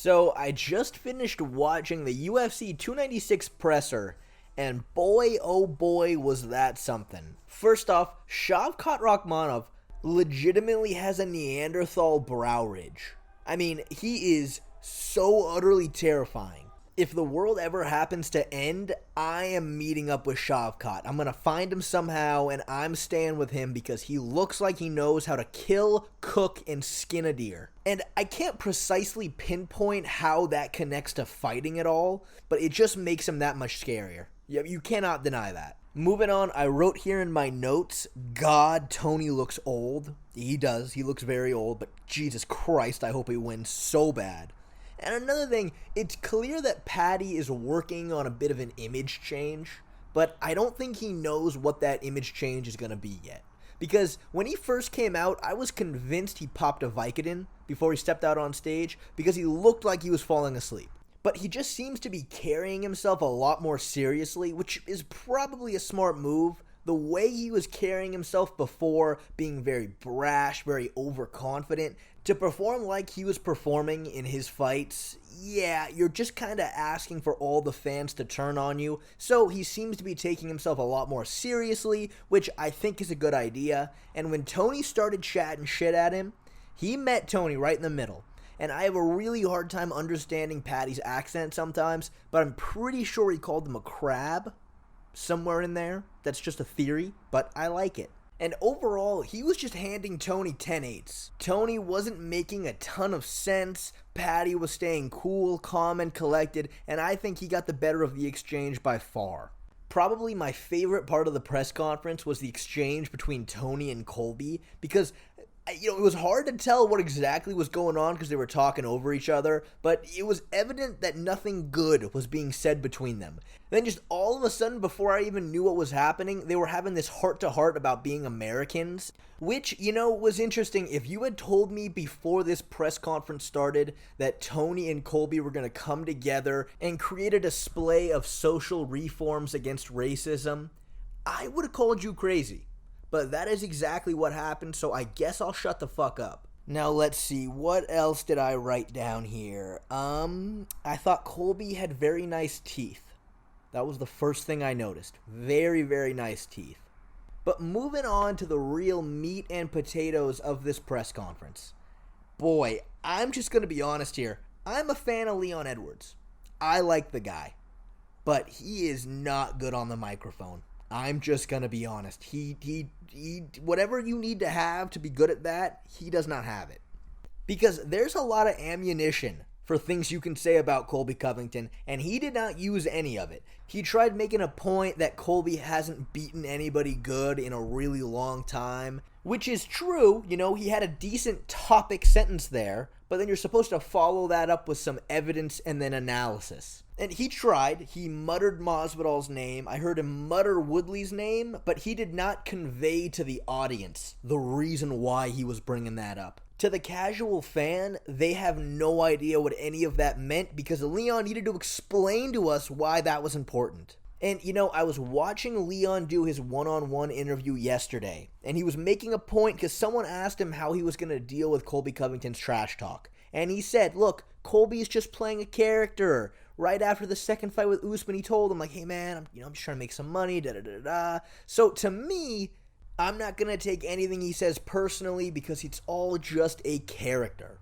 So I just finished watching the UFC 296 presser, and boy oh boy was that something. First off, Shavkat Rakhmonov legitimately has a Neanderthal brow ridge. I mean, he is so utterly terrifying. If the world ever happens to end, I am meeting up with Shavkat. I'm going to find him somehow, and I'm staying with him because he looks like he knows how to kill, cook, and skin a deer. And I can't precisely pinpoint how that connects to fighting at all, but it just makes him that much scarier. You cannot deny that. Moving on, I wrote here in my notes, God, Tony looks old. He does. He looks very old, but Jesus Christ, I hope he wins so bad. And another thing, it's clear that Paddy is working on a bit of an image change, but I don't think he knows what that image change is going to be yet. Because when he first came out, I was convinced he popped a Vicodin before he stepped out on stage because he looked like he was falling asleep. But he just seems to be carrying himself a lot more seriously, which is probably a smart move. The way he was carrying himself before, being very brash, very overconfident, to perform like he was performing in his fights, yeah, you're just kind of asking for all the fans to turn on you. So he seems to be taking himself a lot more seriously, which I think is a good idea. And when Tony started chatting shit at him, he met Tony right in the middle. And I have a really hard time understanding Paddy's accent sometimes, but I'm pretty sure he called him a crab. Somewhere in there. That's just a theory, but I like it. And overall, he was just handing Tony 10-8s. Tony wasn't making a ton of sense. Paddy was staying cool, calm, and collected, and I think he got the better of the exchange by far. Probably my favorite part of the press conference was the exchange between Tony and Colby, because it was hard to tell what exactly was going on because they were talking over each other, but it was evident that nothing good was being said between them. Then just all of a sudden, before I even knew what was happening, they were having this heart-to-heart about being Americans, which, was interesting. If you had told me before this press conference started that Tony and Colby were going to come together and create a display of social reforms against racism, I would have called you crazy. But that is exactly what happened, so I guess I'll shut the fuck up. Now let's see, what else did I write down here? I thought Colby had very nice teeth. That was the first thing I noticed. Very, very nice teeth. But moving on to the real meat and potatoes of this press conference. Boy, I'm just going to be honest here. I'm a fan of Leon Edwards. I like the guy. But he is not good on the microphone. I'm just going to be honest. He whatever you need to have to be good at that, he does not have it. Because there's a lot of ammunition for things you can say about Colby Covington, and he did not use any of it. He tried making a point that Colby hasn't beaten anybody good in a really long time, which is true. He had a decent topic sentence there, but then you're supposed to follow that up with some evidence and then analysis. And he tried. He muttered Masvidal's name. I heard him mutter Woodley's name, but he did not convey to the audience the reason why he was bringing that up. To the casual fan, they have no idea what any of that meant because Leon needed to explain to us why that was important. And, I was watching Leon do his one-on-one interview yesterday, and he was making a point because someone asked him how he was going to deal with Colby Covington's trash talk. And he said, look, Colby's just playing a character. Right after the second fight with Usman, he told him, hey, man, I'm just trying to make some money, da-da-da-da. So, to me, I'm not going to take anything he says personally because it's all just a character.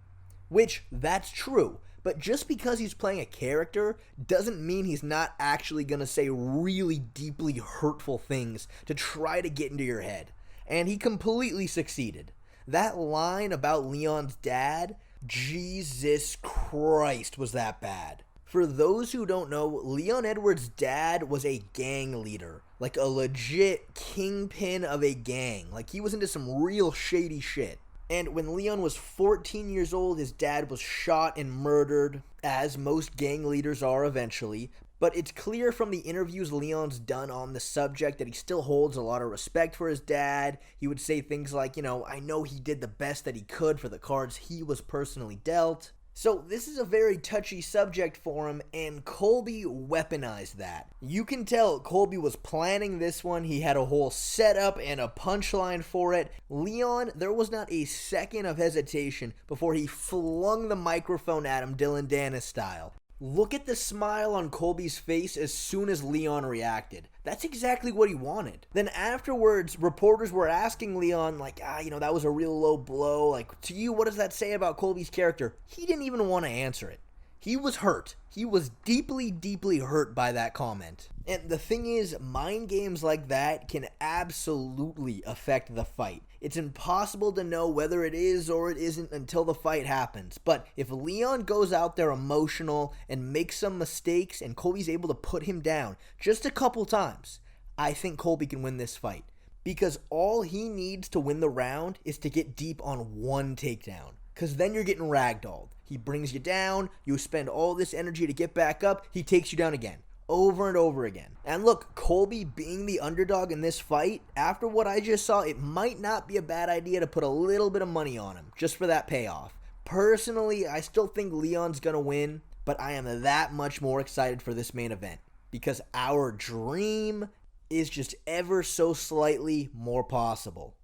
Which, that's true. But just because he's playing a character doesn't mean he's not actually going to say really deeply hurtful things to try to get into your head. And he completely succeeded. That line about Leon's dad, Jesus Christ, was that bad. For those who don't know, Leon Edwards' dad was a gang leader. Like a legit kingpin of a gang. Like he was into some real shady shit. And when Leon was 14 years old, his dad was shot and murdered, as most gang leaders are eventually. But it's clear from the interviews Leon's done on the subject that he still holds a lot of respect for his dad. He would say things like, I know he did the best that he could for the cards he was personally dealt. So this is a very touchy subject for him, and Colby weaponized that. You can tell Colby was planning this one. He had a whole setup and a punchline for it. Leon, there was not a second of hesitation before he flung the microphone at him, Dylan Dennis style. Look at the smile on Colby's face as soon as Leon reacted. That's exactly what he wanted. Then afterwards, reporters were asking Leon, like, that was a real low blow. Like, to you, what does that say about Colby's character? He didn't even want to answer it. He was hurt. He was deeply, deeply hurt by that comment. And the thing is, mind games like that can absolutely affect the fight. It's impossible to know whether it is or it isn't until the fight happens. But if Leon goes out there emotional and makes some mistakes and Colby's able to put him down just a couple times, I think Colby can win this fight. Because all he needs to win the round is to get deep on one takedown. Because then you're getting ragdolled. He brings you down, you spend all this energy to get back up, he takes you down again. Over and over again. And look, Colby being the underdog in this fight, after what I just saw, it might not be a bad idea to put a little bit of money on him, just for that payoff. Personally, I still think Leon's gonna win, but I am that much more excited for this main event. Because our dream is just ever so slightly more possible.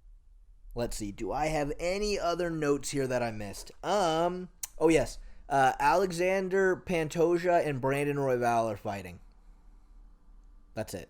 Let's see, do I have any other notes here that I missed? Oh yes, Alexander Pantoja and Brandon Royval are fighting. That's it.